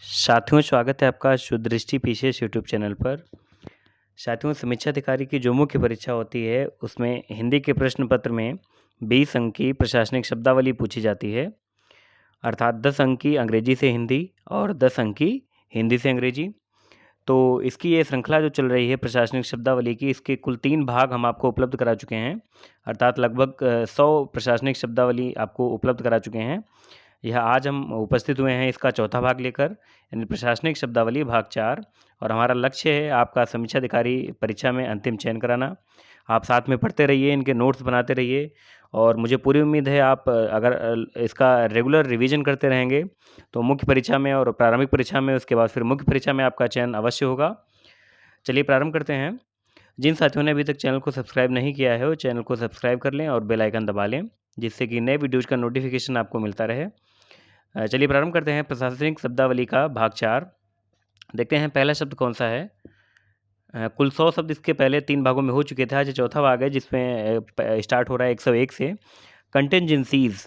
साथियों, स्वागत है आपका सुदृष्टि पीसीएस यूट्यूब चैनल पर। साथियों, समीक्षा अधिकारी की जो मुख्य परीक्षा होती है, उसमें हिंदी के प्रश्न पत्र में 20 अंक की प्रशासनिक शब्दावली पूछी जाती है, अर्थात 10 अंक की अंग्रेजी से हिंदी और 10 अंक की हिंदी से अंग्रेजी। तो इसकी ये श्रृंखला जो चल रही है प्रशासनिक शब्दावली की, इसके कुल 3 भाग हम आपको उपलब्ध करा चुके हैं, अर्थात लगभग 100 प्रशासनिक शब्दावली आपको उपलब्ध करा चुके हैं। यह आज हम उपस्थित हुए हैं इसका चौथा भाग लेकर, यानी प्रशासनिक शब्दावली भाग 4। और हमारा लक्ष्य है आपका समीक्षा अधिकारी परीक्षा में अंतिम चयन कराना। आप साथ में पढ़ते रहिए, इनके नोट्स बनाते रहिए, और मुझे पूरी उम्मीद है आप अगर इसका रेगुलर रिवीजन करते रहेंगे तो मुख्य परीक्षा में और प्रारंभिक परीक्षा में, उसके बाद फिर मुख्य परीक्षा में आपका चयन अवश्य होगा। चलिए प्रारंभ करते हैं। जिन साथियों ने अभी तक चैनल को सब्सक्राइब नहीं किया है, वो चैनल को सब्सक्राइब कर लें और बेल आइकन दबा लें, जिससे कि नए वीडियोज़ का नोटिफिकेशन आपको मिलता रहे। चलिए प्रारंभ करते हैं प्रशासनिक शब्दावली का भाग 4। देखते हैं पहला शब्द कौन सा है। कुल 100 शब्द इसके पहले 3 भागों में हो चुके थे। आज ये चौथा भाग है जिसमें स्टार्ट हो रहा है 101 से। कंटेंजेंसीज़।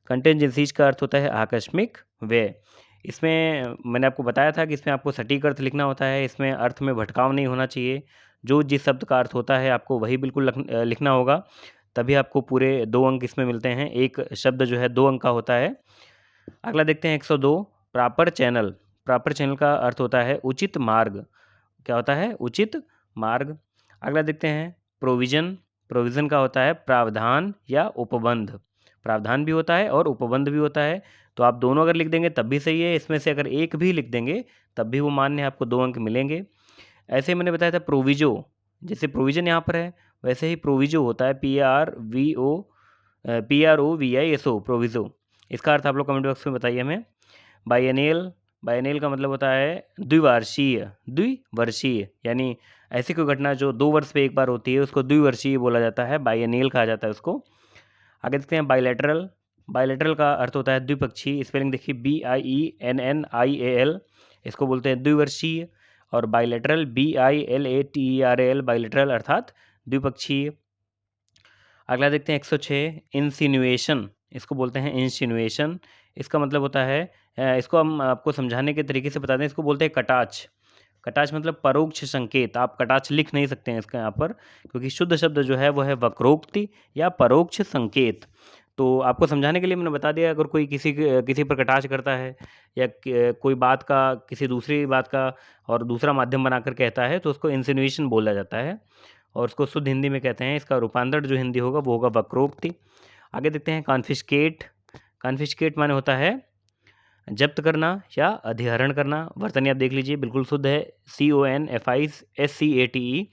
कंटेंजेंसीज़ का अर्थ होता है आकस्मिक व्यय। इसमें मैंने आपको बताया था कि इसमें आपको सटीक अर्थ लिखना होता है, इसमें अर्थ में भटकाव नहीं होना चाहिए। जो जिस शब्द का अर्थ होता है आपको वही बिल्कुल लिखना होगा, तभी आपको पूरे 2 अंक इसमें मिलते हैं। एक शब्द जो है 2 अंक का होता है। अगला देखते हैं 102, प्रॉपर चैनल। प्रॉपर चैनल का अर्थ होता है उचित मार्ग। क्या होता है? उचित मार्ग। अगला देखते हैं प्रोविज़न। प्रोविज़न का होता है प्रावधान या उपबंध। प्रावधान भी होता है और उपबंध भी होता है, तो आप दोनों अगर लिख देंगे तब भी सही है। इसमें से अगर एक भी लिख देंगे तब भी वो मान्य है, आपको 2 अंक मिलेंगे। ऐसे ही मैंने बताया था प्रोविज़ो। जैसे प्रोविज़न यहाँ पर है, वैसे ही प्रोविज़ो होता है, PROVISO, प्रोविज़ो। इसका अर्थ आप लोग कमेंट बॉक्स में बताइए हमें। बाइएनियल। बाइएनियल का मतलब होता है द्विवार्षीय। द्विवर्षीय यानी ऐसी कोई घटना जो 2 वर्ष पे एक बार होती है, उसको द्विवर्षीय बोला जाता है, बाइएनियल कहा जाता है उसको। आगे देखते हैं बायलैटरल। बायलैटरल का अर्थ होता है द्विपक्षीय। स्पेलिंग देखिए BIENNIAL, इसको बोलते हैं द्विवर्षीय। और बायलैटरल BILATERAL, बायलैटरल अर्थात द्विपक्षीय। अगला देखते हैं 106, इंसिनुएशन। इसको बोलते हैं इंसिनुएशन। इसका मतलब होता है, इसको हम आपको समझाने के तरीके से बता दें, इसको बोलते हैं कटाक्ष। कटाक्ष मतलब परोक्ष संकेत। आप कटाक्ष लिख नहीं सकते हैं इसका यहाँ पर, क्योंकि शुद्ध शब्द जो है वो है वक्रोक्ति या परोक्ष संकेत। तो आपको समझाने के लिए मैंने बता दिया, अगर कोई किसी पर कटाक्ष करता है या कोई बात का किसी दूसरी बात का और दूसरा माध्यम बनाकर कहता है, तो उसको इंसिनुएशन बोला जाता है, और उसको शुद्ध हिंदी में कहते हैं। इसका रूपांतर जो हिंदी होगा वो होगा वक्रोक्ति। आगे देखते हैं कॉन्फिस्केट। कॉन्फिस्केट माने होता है जब्त करना या अधिहरण करना। वर्तनी आप देख लीजिए, बिल्कुल शुद्ध है, CONFISCATE।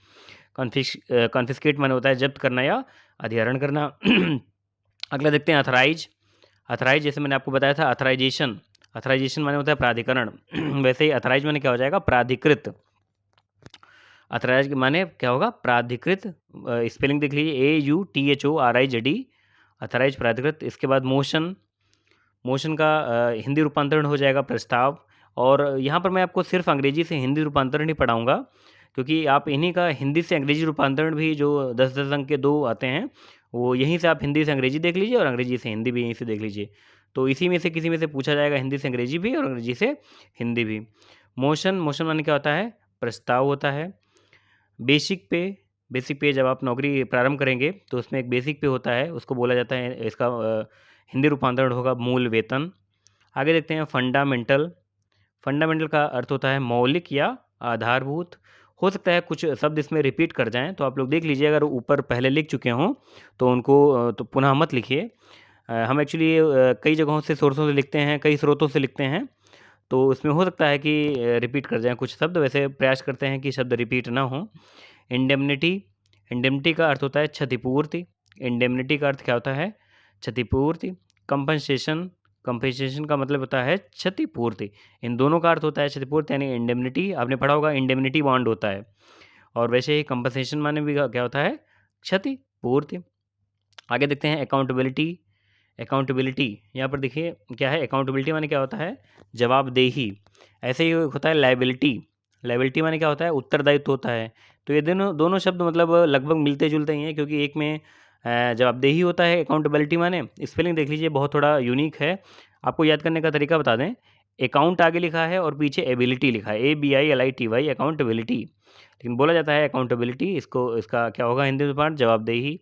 कॉन्फिस्केट माने होता है जब्त करना या अधिहरण करना। अगला देखते हैं अथराइज। अथराइज जैसे मैंने आपको बताया था अथराइजेशन। अथराइजेशन माने होता है प्राधिकरण। वैसे ही अथराइज माने क्या हो जाएगा? प्राधिकृत। अथराइज माने क्या होगा? प्राधिकृत। स्पेलिंग देख लीजिए AUTHORIZED, अथराइज, प्राधिकृत। इसके बाद मोशन। मोशन का हिंदी रूपांतरण हो जाएगा प्रस्ताव। और यहाँ पर मैं आपको सिर्फ अंग्रेजी से हिंदी रूपांतरण ही पढ़ाऊँगा, क्योंकि आप इन्हीं का हिंदी से अंग्रेजी रूपांतरण भी जो 10-10 अंक के 2 आते हैं, वो यहीं से आप हिंदी से अंग्रेजी देख लीजिए और अंग्रेजी से हिंदी भी यहीं से देख लीजिए। तो इसी में से किसी में से पूछा जाएगा, हिंदी से अंग्रेजी भी और अंग्रेजी से हिंदी भी। मोशन। मोशन माने क्या होता है? प्रस्ताव होता है। बेसिक पे। बेसिक पे जब आप नौकरी प्रारंभ करेंगे तो उसमें एक बेसिक पे होता है, उसको बोला जाता है, इसका हिंदी रूपांतरण होगा मूल वेतन। आगे देखते हैं फंडामेंटल। फंडामेंटल का अर्थ होता है मौलिक या आधारभूत। हो सकता है कुछ शब्द इसमें रिपीट कर जाएं, तो आप लोग देख लीजिए, अगर ऊपर पहले लिख चुके हों तो उनको तो पुनः मत लिखिए। हम एक्चुअली कई जगहों से, सोर्सों से लिखते हैं, कई स्रोतों से लिखते हैं, तो उसमें हो सकता है कि रिपीट कर जाएँ कुछ शब्द। वैसे प्रयास करते हैं कि शब्द रिपीट ना हो। इंडेमनिटी। इंडेमनिटी का अर्थ होता है क्षतिपूर्ति। इंडेमनिटी का अर्थ क्या होता है? क्षतिपूर्ति। कंपनसेशन। कंपनसेशन का मतलब होता है क्षतिपूर्ति। इन दोनों का अर्थ होता है क्षतिपूर्ति, यानी इंडेमनिटी आपने पढ़ा होगा, इंडेमनिटी बॉन्ड होता है। और वैसे ही कंपनसेशन माने भी क्या होता है? क्षतिपूर्ति। आगे देखते हैं अकाउंटेबिलिटी। अकाउंटेबिलिटी यहाँ पर देखिए क्या है? अकाउंटेबिलिटी माने क्या होता है? जवाबदेही। ऐसे ही होता है लायबिलिटी। लायबिलिटी माने क्या होता है? उत्तरदायित्व होता है। तो ये दोनों दोनों शब्द मतलब लगभग मिलते जुलते ही हैं, क्योंकि एक में जवाबदेही होता है अकाउंटेबिलिटी माने। स्पेलिंग देख लीजिए, बहुत थोड़ा यूनिक है। आपको याद करने का तरीका बता दें, अकाउंट आगे लिखा है और पीछे एबिलिटी लिखा है, ABILITY, अकाउंटेबिलिटी, लेकिन बोला जाता है अकाउंटेबिलिटी। इसका क्या होगा हिंदी रूपांतरण? जवाबदेही।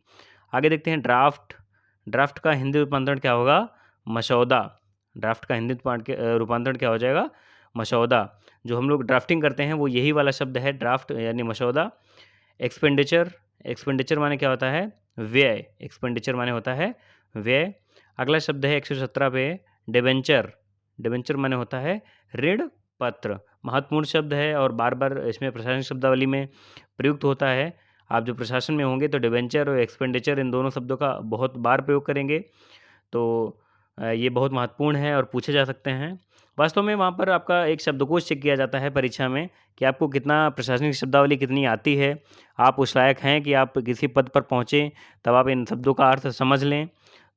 आगे देखते हैं ड्राफ्ट। ड्राफ्ट का हिंदी रूपांतरण क्या होगा? मसौदा। ड्राफ्ट का हिंदी रूपांतरण क्या हो जाएगा? मसौदा। जो हम लोग ड्राफ्टिंग करते हैं वो यही वाला शब्द है, ड्राफ्ट यानी मसौदा। एक्सपेंडिचर। एक्सपेंडिचर माने क्या होता है? व्यय। एक्सपेंडिचर माने होता है व्यय। अगला शब्द है 117 पे डिबेंचर। डिबेंचर माने होता है ऋण पत्र। महत्वपूर्ण शब्द है और बार बार इसमें प्रशासनिक शब्दावली में प्रयुक्त होता है। आप जो प्रशासन में होंगे तो डिबेंचर और एक्सपेंडिचर इन दोनों शब्दों का बहुत बार प्रयोग करेंगे, तो ये बहुत महत्वपूर्ण है और पूछे जा सकते हैं। वास्तव में वहाँ पर आपका एक शब्दकोश चेक किया जाता है परीक्षा में कि आपको कितना प्रशासनिक शब्दावली कितनी आती है, आप उस लायक हैं कि आप किसी पद पर पहुँचें, तब आप इन शब्दों का अर्थ समझ लें।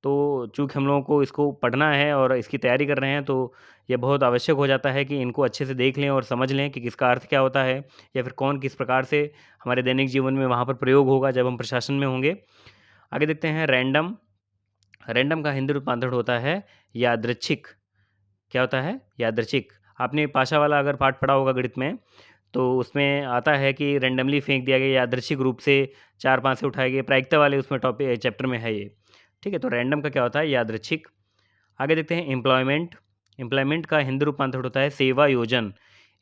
तो चूँकि हम लोगों को इसको पढ़ना है और इसकी तैयारी कर रहे हैं, तो ये बहुत आवश्यक हो जाता है कि इनको अच्छे से देख लें और समझ लें कि किसका अर्थ क्या होता है, या फिर कौन किस प्रकार से हमारे दैनिक जीवन में वहाँ पर प्रयोग होगा जब हम प्रशासन में होंगे। आगे देखते हैं रैंडम। रैंडम का हिंदी रूपांतरण होता है यादृच्छिक। क्या होता है? यादृच्छिक। आपने पाशा वाला अगर पाठ पढ़ा होगा गणित में, तो उसमें आता है कि रैंडमली फेंक दिया गया, यादृच्छिक रूप से 4-5 से उठाए गए, प्रायिकता वाले उसमें टॉपिक चैप्टर में है ये। ठीक है, तो रैंडम का क्या होता है? यादृच्छिक। आगे देखते हैं एम्प्लॉयमेंट। एम्प्लॉयमेंट का हिंदी रूपांतरण होता है सेवा योजन।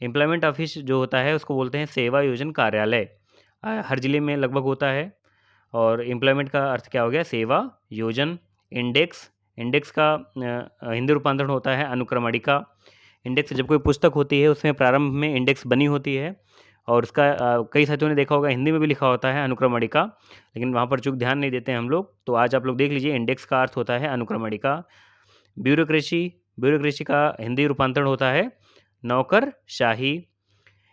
एम्प्लॉयमेंट ऑफिस जो होता है उसको बोलते हैं सेवा योजन कार्यालय। हर जिले में लगभग होता है। और एम्प्लॉयमेंट का अर्थ क्या हो गया? सेवा योजन। इंडेक्स। इंडेक्स का हिंदी रूपांतरण होता है अनुक्रमणिका। इंडेक्स जब कोई पुस्तक होती है उसमें प्रारंभ में इंडेक्स बनी होती है, और उसका कई साथियों ने देखा होगा हिंदी में भी लिखा होता है अनुक्रमणिका, लेकिन वहाँ पर चूँकि ध्यान नहीं देते हैं हम लोग, तो आज आप लोग देख लीजिए इंडेक्स का अर्थ होता है अनुक्रमणिका। ब्यूरोक्रेसी। ब्यूरोक्रेसी का हिंदी रूपांतरण होता है नौकरशाही।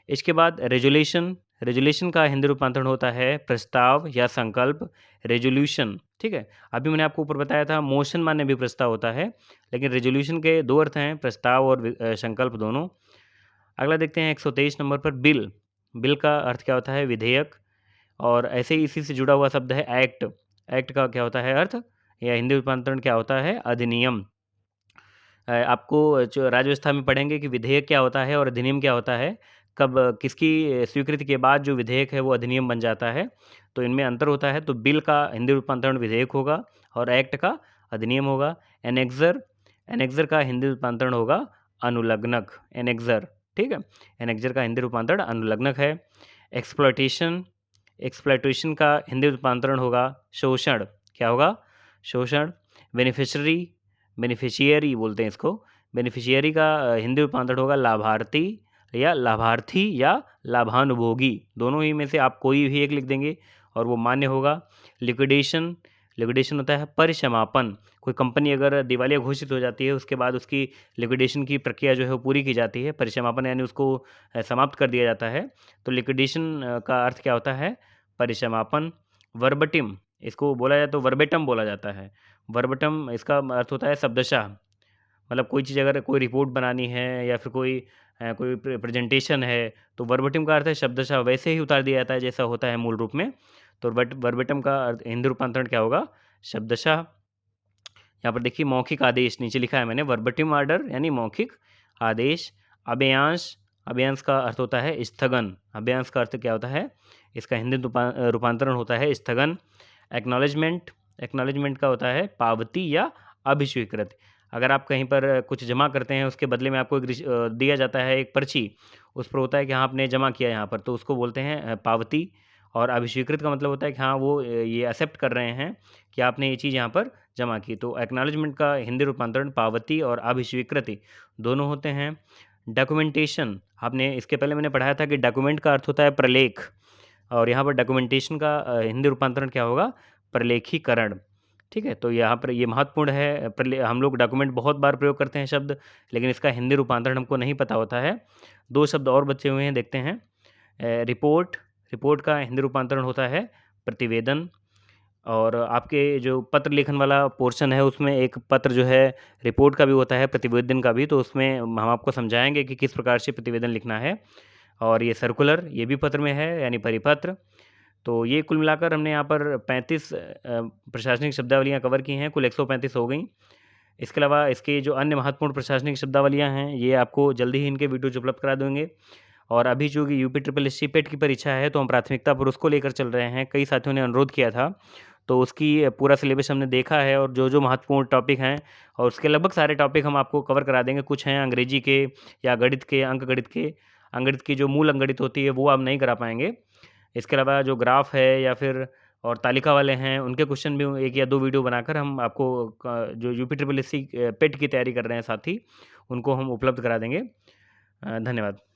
इसके बाद रेजुलेशन। रेजुलेशन का हिंदी रूपांतरण होता है प्रस्ताव या संकल्प, रेजोल्यूशन। ठीक है, अभी मैंने आपको ऊपर बताया था मोशन माने भी प्रस्ताव होता है, लेकिन रेजोल्यूशन के दो अर्थ हैं, प्रस्ताव और संकल्प दोनों। अगला देखते हैं 123 नंबर पर बिल। बिल का अर्थ क्या होता है? विधेयक। और ऐसे ही इसी से जुड़ा हुआ शब्द है एक्ट। एक्ट का क्या होता है अर्थ, या हिंदी रूपांतरण क्या होता है? अधिनियम। आपको जो राज्य व्यवस्था में पढ़ेंगे कि विधेयक क्या होता है और अधिनियम क्या होता है, कब किसकी स्वीकृति के बाद जो विधेयक है वो अधिनियम बन जाता है, तो इनमें अंतर होता है। तो बिल का हिंदी रूपांतरण विधेयक होगा और एक्ट का अधिनियम होगा। एनेक्सर। एनेक्सर का हिंदी रूपांतरण होगा अनुलग्नक। एनेक्सर। ठीक है, एनेक्सर का हिंदी रूपांतरण अनुलग्नक है। एक्सप्लॉयटेशन। एक्सप्लॉयटेशन का हिंदी रूपांतरण होगा शोषण। क्या होगा? शोषण। बेनिफिशरी। बेनिफिशियरी बोलते हैं इसको। बेनिफिशियरी का हिंदी रूपांतरण होगा लाभार्थी या लाभार्थी या लाभानुभोगी। दोनों ही में से आप कोई भी एक लिख देंगे और वो मान्य होगा। लिक्विडेशन। लिक्विडेशन होता है परिसमापन। कोई कंपनी अगर दिवालिया घोषित हो जाती है, उसके बाद उसकी लिक्विडेशन की प्रक्रिया जो है वो पूरी की जाती है। परिसमापन यानी उसको समाप्त कर दिया जाता है। तो लिक्विडेशन का अर्थ क्या होता है? परिसमापन। वर्बटिम, इसको बोला जाए तो वर्बेटम बोला जाता है। वर्बटम इसका अर्थ होता है शब्दशः। मतलब कोई चीज़ अगर कोई रिपोर्ट बनानी है या फिर कोई प्रेजेंटेशन है, तो वर्बटिम का अर्थ है शब्दशः वैसे ही उतार दिया जाता है जैसा होता है मूल रूप में। तो वर्बटिम का हिंदी रूपांतरण क्या होगा? शब्दशः। यहाँ पर देखिए मौखिक आदेश नीचे लिखा है मैंने, वर्बटिम ऑर्डर यानी मौखिक आदेश। अभ्यांश। अभ्यांश का अर्थ होता है स्थगन। अभ्यांश का अर्थ क्या होता है? इसका हिंदी रूपांतरण होता है स्थगन। एक्नॉलेजमेंट। एक्नॉलेजमेंट का होता है पावती या अभिस्वीकृति। अगर आप कहीं पर कुछ जमा करते हैं, उसके बदले में आपको एक दिया जाता है एक पर्ची, उस पर होता है कि हाँ आपने जमा किया यहाँ पर, तो उसको बोलते हैं पावती। और अभिस्वीकृत का मतलब होता है कि हाँ वो ये एक्सेप्ट कर रहे हैं कि आपने ये चीज़ यहाँ पर जमा की। तो एक्नॉलेजमेंट का हिंदी रूपांतरण पावती और अभिस्वीकृति दोनों होते हैं। डॉक्यूमेंटेशन। आपने इसके पहले मैंने पढ़ाया था कि डॉक्यूमेंट का अर्थ होता है प्रलेख, और यहाँ पर डॉक्यूमेंटेशन का हिंदी रूपांतरण क्या होगा? प्रलेखीकरण। ठीक है, तो यहाँ पर ये महत्वपूर्ण है। हम लोग डॉक्यूमेंट बहुत बार प्रयोग करते हैं शब्द, लेकिन इसका हिंदी रूपांतरण हमको नहीं पता होता है। दो शब्द और बचे हुए हैं, देखते हैं। रिपोर्ट। रिपोर्ट का हिंदी रूपांतरण होता है प्रतिवेदन। और आपके जो पत्र लेखन वाला पोर्शन है उसमें एक पत्र जो है रिपोर्ट का भी होता है, प्रतिवेदन का भी, तो उसमें हम आपको समझाएंगे कि किस प्रकार से प्रतिवेदन लिखना है। और ये सर्कुलर, ये भी पत्र में है यानी परिपत्र। तो ये कुल मिलाकर हमने यहाँ पर 35 प्रशासनिक शब्दावलियाँ कवर की हैं, कुल 135 हो गई। इसके अलावा इसके जो अन्य महत्वपूर्ण प्रशासनिक शब्दावलियाँ हैं, ये आपको जल्दी ही इनके वीडियोज उपलब्ध करा देंगे। और अभी जो कि यूपी ट्रिपल एस सी पेट की परीक्षा है, तो हम प्राथमिकता पर उसको लेकर चल रहे हैं। कई साथियों ने अनुरोध किया था, तो उसकी पूरा सिलेबस हमने देखा है और जो महत्वपूर्ण टॉपिक हैं और उसके लगभग सारे टॉपिक हम आपको कवर करा देंगे। कुछ हैं अंग्रेजी के या गणित के, अंकगणित के। अंकगणित की जो मूल अंकगणित होती है, वो आप नहीं करा पाएंगे। इसके अलावा जो ग्राफ है या फिर और तालिका वाले हैं, उनके क्वेश्चन भी 1 या 2 वीडियो बनाकर हम आपको जो यूपी ट्रिपल एस सी पेट की तैयारी कर रहे हैं साथी, उनको हम उपलब्ध करा देंगे। धन्यवाद।